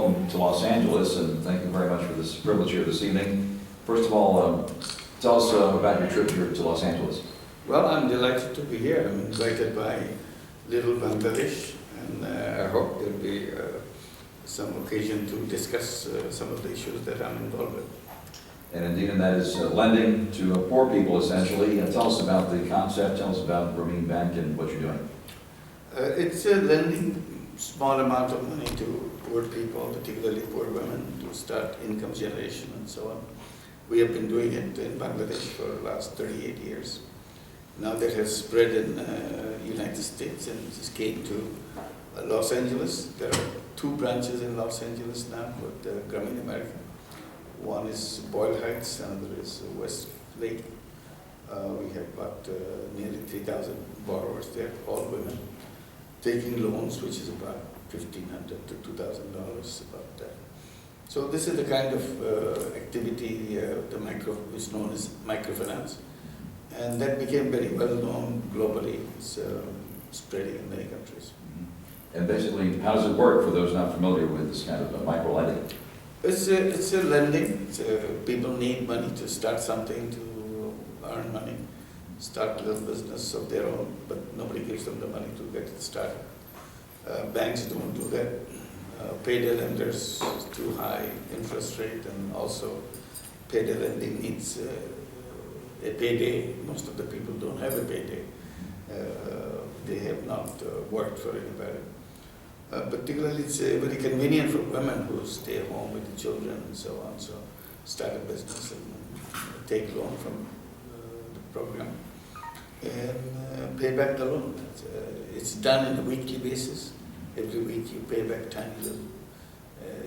welcome to Los Angeles, and thank you very much for this privilege here this evening. First of all, tell us about your trip here to Los Angeles. Well, I'm delighted to be here. I'm invited by Little Bangladesh, and I hope there'll be some occasion to discuss some of the issues that I'm involved with. And indeed, and that is lending to poor people, essentially. Tell us about the concept, tell us about Grameen Bank and what you're doing. It's lending small amount of money to poor people, particularly poor women, to start income generation and so on. We have been doing it in Bangladesh for the last 38 years. Now that has spread in United States and just came to Los Angeles. There are 2 branches in Los Angeles now with Grameen America. One is Boyle Heights, another is West Lake. We have about nearly 3,000 borrowers there, all women, taking loans, which is about $1,500 to $2,000, about that. So this is the kind of activity is known as microfinance. And that became very well known globally. It's spreading in many countries. And basically, how does it work for those not familiar with this kind of micro lending? It's a lending. People need money to start something, to earn money, start a little business of their own, but nobody gives them the money to get it started. Banks don't do that. Payday lenders, too high interest rate, and also payday lending needs a payday. Most of the people don't have a payday. They have not worked for anybody. Particularly, it's very convenient for women who stay home with the children and so on. So start a business and take loan from the program and pay back the loan. It's done on a weekly basis. Every week you pay back tiny little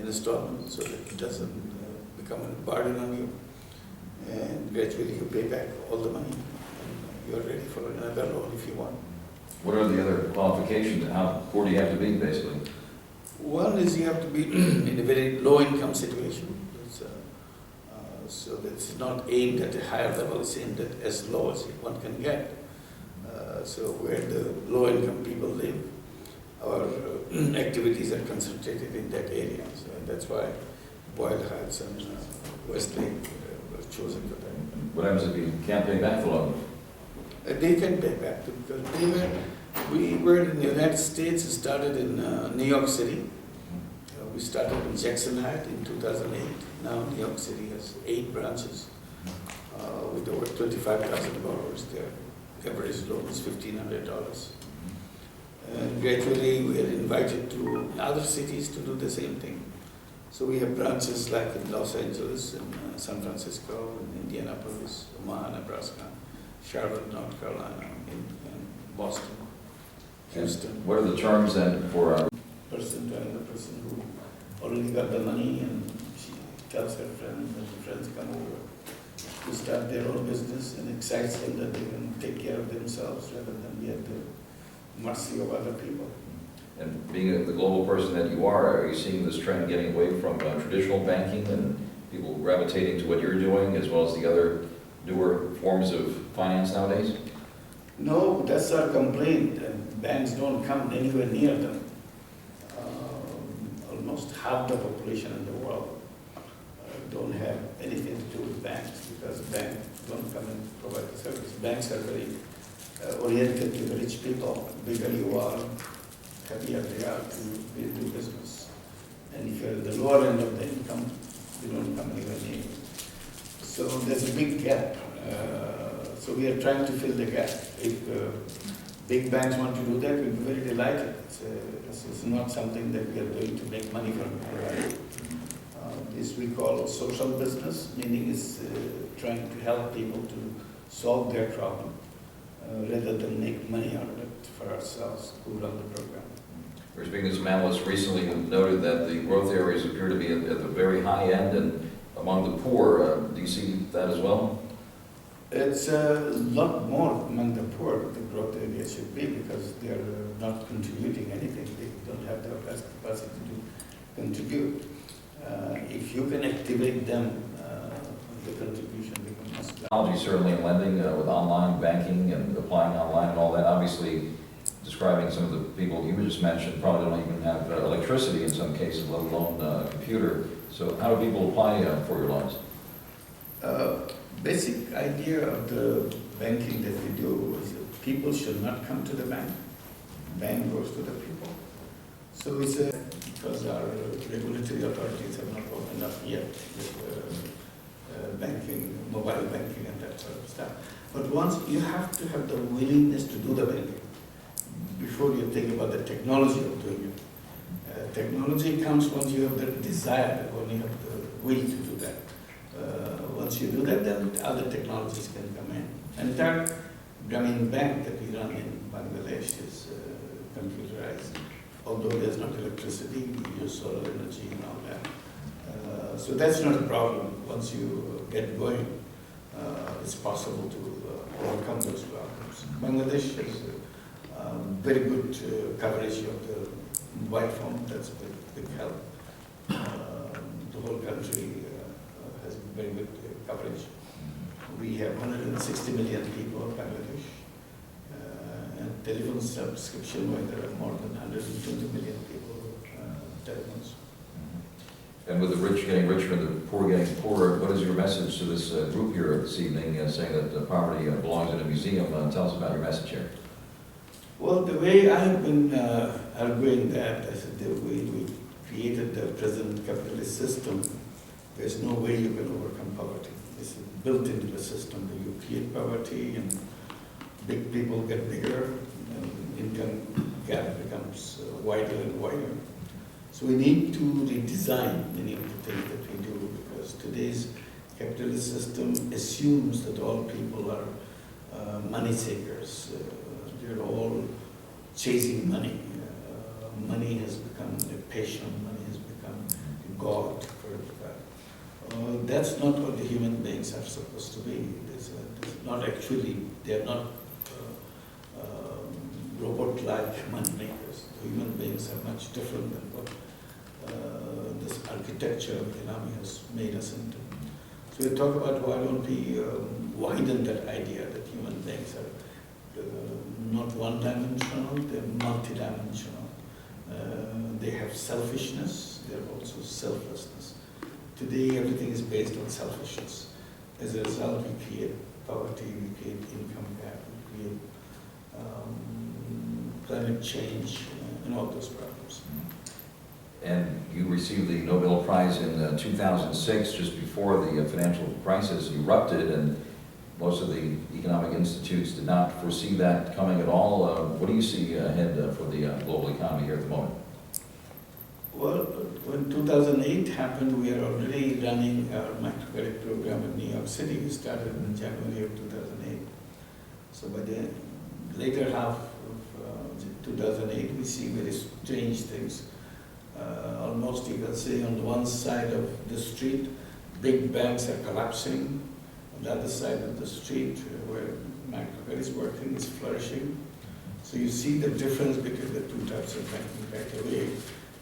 installment so that it doesn't become a burden on you. And gradually you pay back all the money and you're ready for another loan if you want. What are the other qualifications? How poor do you have to be, basically? One is you have to be in a very low income situation. So that's not aimed at a higher level, it's aimed at as low as one can get. So where the low income people live, our activities are concentrated in that area. So that's why Boyle Heights and Westlake were chosen for that. What happens if you can't pay back the loan? They can pay back because we were in the United States, started in New York City. We started in Jackson Heights in 2008. Now New York City has 8 branches with over 25,000 borrowers there. The average loan is $1,500. And gradually we are invited to other cities to do the same thing. So we have branches like in Los Angeles, in San Francisco, in Indianapolis, Omaha, Nebraska, Charlotte, North Carolina, in Boston, Houston. And what are the terms then for person to another person who already got the money and she tells her friends and the friends come over to start their own business and excites them that they can take care of themselves rather than be at the mercy of other people. And being the global person that you are you seeing this trend getting away from traditional banking and people gravitating to what you're doing as well as the other newer forms of finance nowadays? No, that's our complaint. Banks don't come anywhere near them. Almost half the population in the world don't have anything to do with banks because banks don't come and provide the service. Banks are very oriented to the rich people. The bigger you are, happier they are to do business. And if you're at the lower end of the income, you don't come anywhere near. So there's a big gap. So we are trying to fill the gap. If big banks want to do that, we'll be very delighted. It's not something that we are doing to make money from it. This we call social business, meaning it's trying to help people to solve their problem rather than make money out of it for ourselves who run the program. We're speaking to some analysts recently who noted that the growth areas appear to be at the very high end and among the poor. Do you see that as well? It's a lot more among the poor, the growth areas should be, because they're not contributing anything. They don't have the capacity to contribute. If you can activate them, the contribution becomes. Technology certainly in lending with online banking and applying online and all that. Obviously, describing some of the people you just mentioned probably don't even have electricity in some cases, let alone a computer. So how do people apply for your loans? Basic idea of the banking that we do is that people should not come to the bank. Bank goes to the people. So it's because our regulatory authorities have not opened up yet with banking, mobile banking and that sort of stuff. But once you have to have the willingness to do the banking before you think about the technology of doing it. Technology comes once you have the desire, when you have the will to do that. Once you do that, then other technologies can come in. And third, Grameen Bank that we run in Bangladesh is computerized. Although there's not electricity, we use solar energy and all that. So that's not a problem. Once you get going, it's possible to overcome those problems. Bangladesh has very good coverage of the mobile phone. That's a big help. The whole country has very good coverage. We have 160 million people in Bangladesh. And telephone subscription, where there are more than 120 million people with telephones. And with the rich getting richer and the poor getting poorer, what is your message to this group here this evening saying that poverty belongs in a museum? Tell us about your message here. Well, the way I have been arguing that, I said the way we created the present capitalist system, there's no way you can overcome poverty. It's built into the system that you create poverty and big people get bigger, and income gap becomes wider and wider. So we need to redesign many of the things that we do, because today's capitalist system assumes that all people are money seekers. They're all chasing money. Money has become a passion, money has become a god for everybody. That's not what the human beings are supposed to be. It's not actually, they're not robot-like money makers. The human beings are much different than what this architecture of the economy has made us into. So we talk about why don't we widen that idea that human beings are not one-dimensional, they're multi-dimensional. They have selfishness, they're also selflessness. Today everything is based on selfishness. As a result, we create poverty, we create income gap, we create climate change, and all those problems. And you received the Nobel Prize in 2006, just before the financial crisis erupted, and most of the economic institutes did not foresee that coming at all. What do you see ahead for the global economy here at the moment? Well, when 2008 happened, we are already running our microcredit program in New York City. We started in January of 2008. So by the later half of 2008, we see very strange things. Almost you can say on one side of the street, big banks are collapsing. On the other side of the street, where microcredit is working, is flourishing. So you see the difference between the two types of banking right away.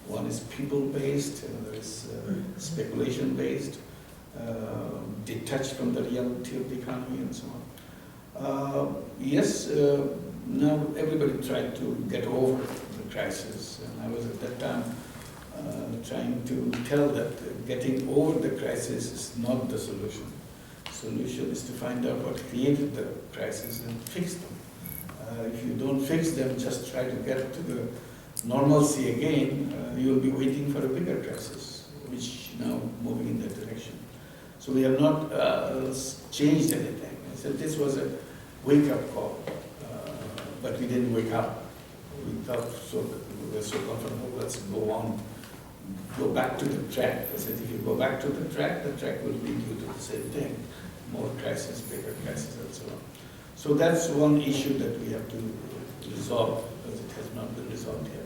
One is people-based, another is speculation-based, detached from the reality of the economy and so on. Yes, now everybody tried to get over the crisis, and I was at that time trying to tell that getting over the crisis is not the solution. The solution is to find out what created the crisis and fix them. If you don't fix them, just try to get to the normalcy again, you'll be waiting for a bigger crisis, which now moving in that direction. So we have not changed anything. I said this was a wake-up call, but we didn't wake up. We thought we were so comfortable, let's go on, go back to the track. I said if you go back to the track will lead you to the same thing, more crisis, bigger crisis, and so on. So that's one issue that we have to resolve, because it has not been resolved yet.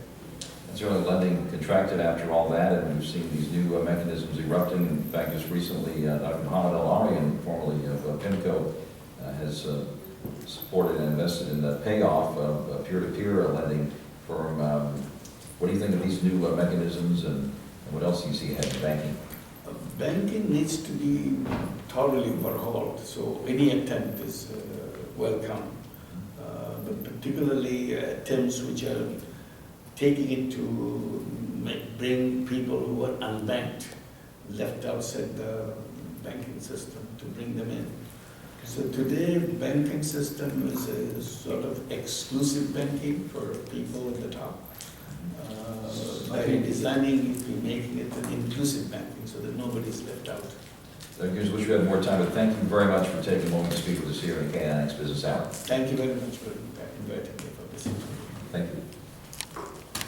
And certainly lending contracted after all that, and we've seen these new mechanisms erupting. In fact, just recently, Dr. Mohammed Al-Aryan, formerly of PIMCO, has supported and invested in the payoff of peer-to-peer lending firm. What do you think of these new mechanisms, and what else do you see ahead in banking? Banking needs to be thoroughly overhauled, so any attempt is welcome. but particularly attempts which are taking it to bring people who are unbanked, left outside the banking system, to bring them in. So today, banking system is a sort of exclusive banking for people at the top. By designing it, we're making it an inclusive banking so that nobody's left out. I wish we had more time, but thank you very much for taking a moment to speak with us here in KNX Business Hour. Thank you very much for inviting me for this. Thank you.